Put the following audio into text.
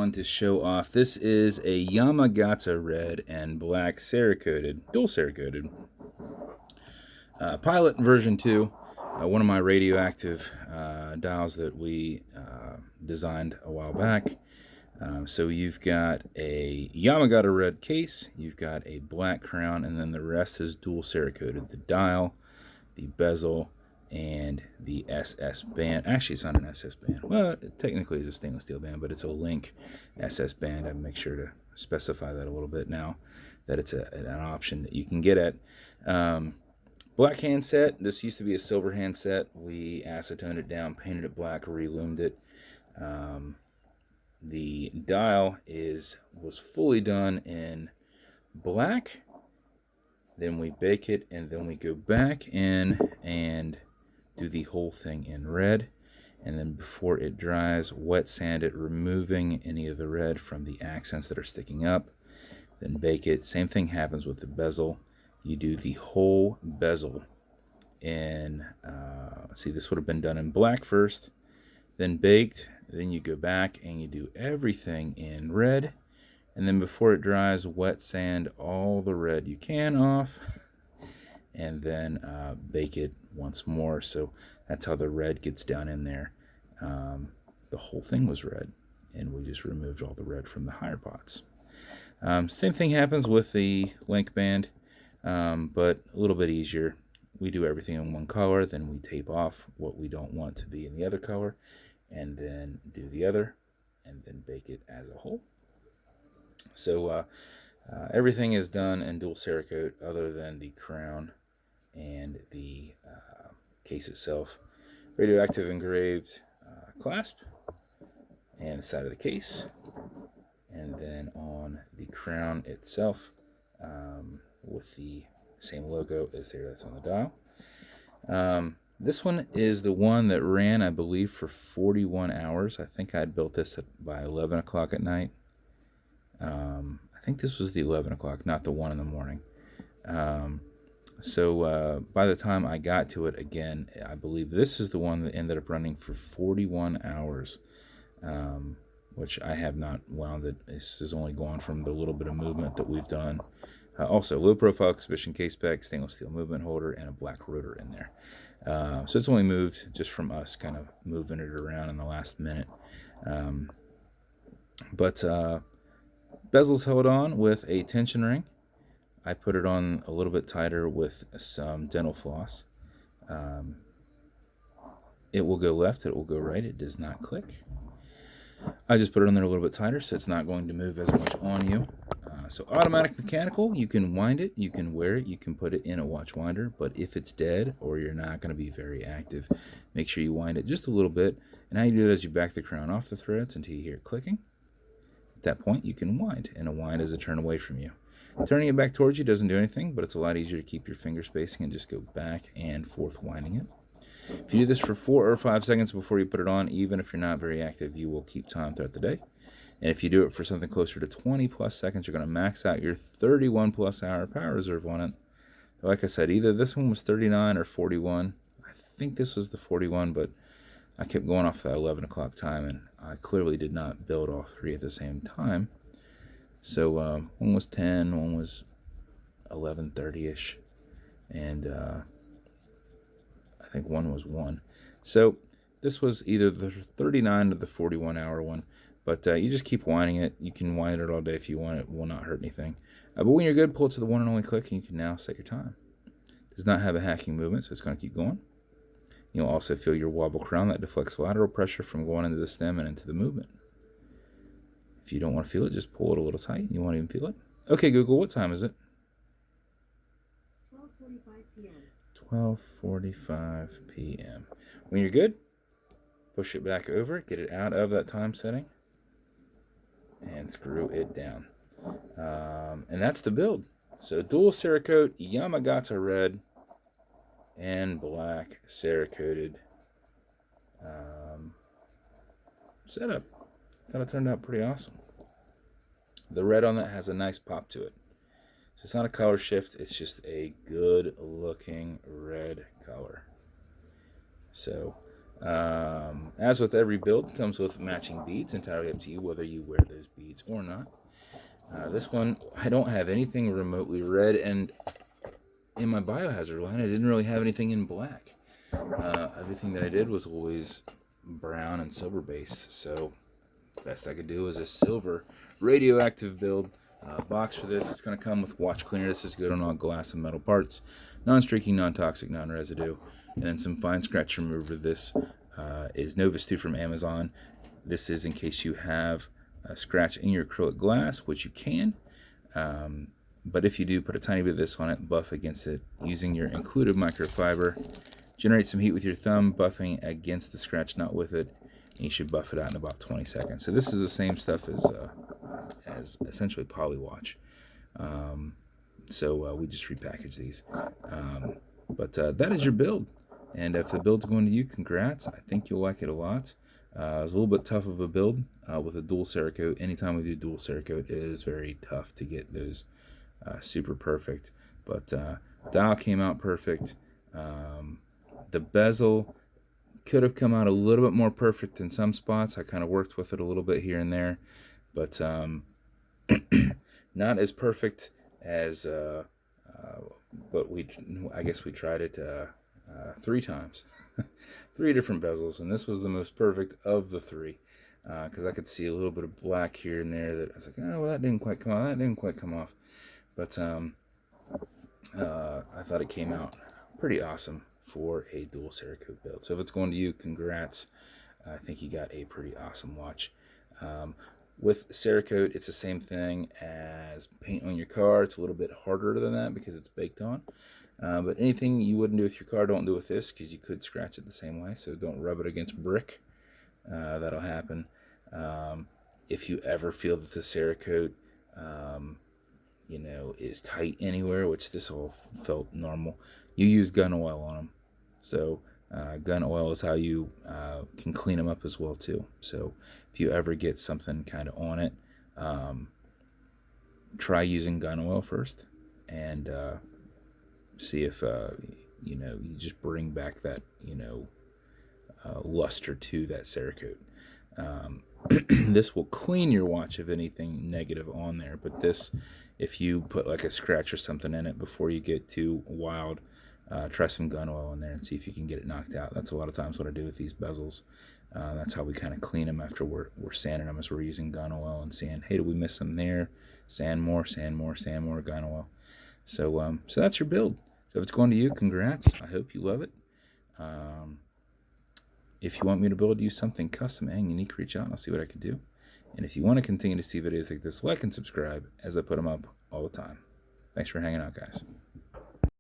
one to show off. This is a Yamagata Red and Black cerakoted, dual cerakoted Pilot version 2. One of my radioactive dials that we designed a while back. So you've got a Yamagata Red case, you've got a black crown, and then the rest is dual cerakoted. The dial, the bezel, and the SS band. Actually, it's not an SS band. Well, it technically is a stainless steel band, but it's a Link SS band. I make sure to specify that a little bit now that it's an option that you can get at. Black handset. This used to be a silver handset. We acetoned it down, painted it black, reloomed it. The dial was fully done in black. Then we bake it, and then we go back in and do the whole thing in red. And then before it dries, wet sand it, removing any of the red from the accents that are sticking up. Then bake it. Same thing happens with the bezel. You do the whole bezel in, see, this would have been done in black first, then baked. Then you go back and you do everything in red. And then before it dries, wet sand all the red you can off, and then bake it once more. So that's how the red gets down in there. The whole thing was red, and we just removed all the red from the higher pots. Same thing happens with the Link band, but a little bit easier. We do everything in one color, then we tape off what we don't want to be in the other color, and then do the other, and then bake it as a whole. So everything is done in dual cerakote other than the crown and the case itself. Radioactive engraved clasp and the side of the case. And then on the crown itself, with the same logo as there that's on the dial. This one is the one that ran, I believe, for 41 hours. I think I had built this by 11 o'clock at night. I think this was the 11 o'clock, not the 1 in the morning. So by the time I got to it again, I believe this is the one that ended up running for 41 hours, which I have not wound it. This is only gone from the little bit of movement that we've done. Also, low profile exhibition caseback, stainless steel movement holder, and a black rotor in there. So it's only moved just from us kind of moving it around in the last minute. But bezel's held on with a tension ring. I put it on a little bit tighter with some dental floss. It will go left, it will go right, it does not click. I just put it on there a little bit tighter so it's not going to move as much on you. So automatic mechanical, you can wind it, you can wear it, you can put it in a watch winder, but if it's dead or you're not going to be very active, make sure you wind it just a little bit. And how you do it is you back the crown off the threads until you hear it clicking. At that point, you can wind, and a wind is a turn away from you. Turning it back towards you doesn't do anything, but it's a lot easier to keep your finger spacing and just go back and forth winding it. If you do this for 4 or 5 seconds before you put it on, even if you're not very active, you will keep time throughout the day. And if you do it for something closer to 20 plus seconds, you're going to max out your 31 plus hour power reserve on it. Like I said, either this one was 39 or 41. I think this was the 41, but I kept going off that 11 o'clock time, and I clearly did not build all three at the same time. So one was 10, one was 11:30ish, and I think one was 1. So this was either the 39 or the 41 hour one, but you just keep winding it. You can wind it all day if you want. It will not hurt anything. But when you're good, pull it to the one and only click, and you can now set your time. It does not have a hacking movement, so it's going to keep going. You'll also feel your wobble crown that deflects lateral pressure from going into the stem and into the movement. If you don't want to feel it, just pull it a little tight. You won't even feel it. Okay, Google, what time is it? 12:45 p.m. 12:45 p.m. When you're good, push it back over, get it out of that time setting, and screw it down. And that's the build. So dual cerakote, Yamagata Red and Black cerakoted setup. Thought it turned out pretty awesome. The red on that has a nice pop to it. So it's not a color shift, it's just a good looking red color. So As with every build, comes with matching beads, entirely up to you whether you wear those beads or not. This one, I don't have anything remotely red, and in my biohazard line, I didn't really have anything in black. Everything that I did was always brown and silver based, so best I could do is a silver radioactive build. Box for this, it's going to come with watch cleaner. This is good on all glass and metal parts. Non-streaking, non-toxic, non-residue. And then some fine scratch remover. This is Novus 2 from Amazon. This is in case you have a scratch in your acrylic glass, which you can. But if you do, put a tiny bit of this on it, buff against it using your included microfiber. Generate some heat with your thumb, buffing against the scratch, not with it. And you should buff it out in about 20 seconds. So this is the same stuff as essentially Polywatch. So we just repackage these. But that is your build. And if the build's going to you, congrats. I think you'll like it a lot. It was a little bit tough of a build with a dual cerakote. Anytime we do dual cerakote, it is very tough to get those super perfect. But dial came out perfect. The bezel could have come out a little bit more perfect in some spots. I kind of worked with it a little bit here and there, but not as perfect as. But I guess we tried it 3 times, 3 different bezels, and this was the most perfect of the 3 because I could see a little bit of black here and there that I was like, oh well, that didn't quite come off. That didn't quite come off, but I thought it came out pretty awesome for a dual cerakote build. So if it's going to you, congrats. I think you got a pretty awesome watch. With cerakote, it's the same thing as paint on your car. It's a little bit harder than that because it's baked on. But anything you wouldn't do with your car, don't do with this because you could scratch it the same way. So don't rub it against brick. That'll happen. If you ever feel that the cerakote is tight anywhere, which this all felt normal, you use gun oil on them. So gun oil is how you can clean them up as well too. So if you ever get something kind of on it, try using gun oil first and see if you just bring back that luster to that cerakote. This will clean your watch of anything negative on there, but this, if you put like a scratch or something in it before you get too wild, try some gun oil in there and see if you can get it knocked out. That's a lot of times what I do with these bezels. That's how we kind of clean them after we're sanding them, is we're using gun oil and saying, hey, did we miss some there? Sand more, sand more, sand more, gun oil. So that's your build. So if it's going to you, congrats. I hope you love it. If you want me to build you something custom and unique, reach out and I'll see what I can do. And if you want to continue to see videos like this, like and subscribe as I put them up all the time. Thanks for hanging out, guys.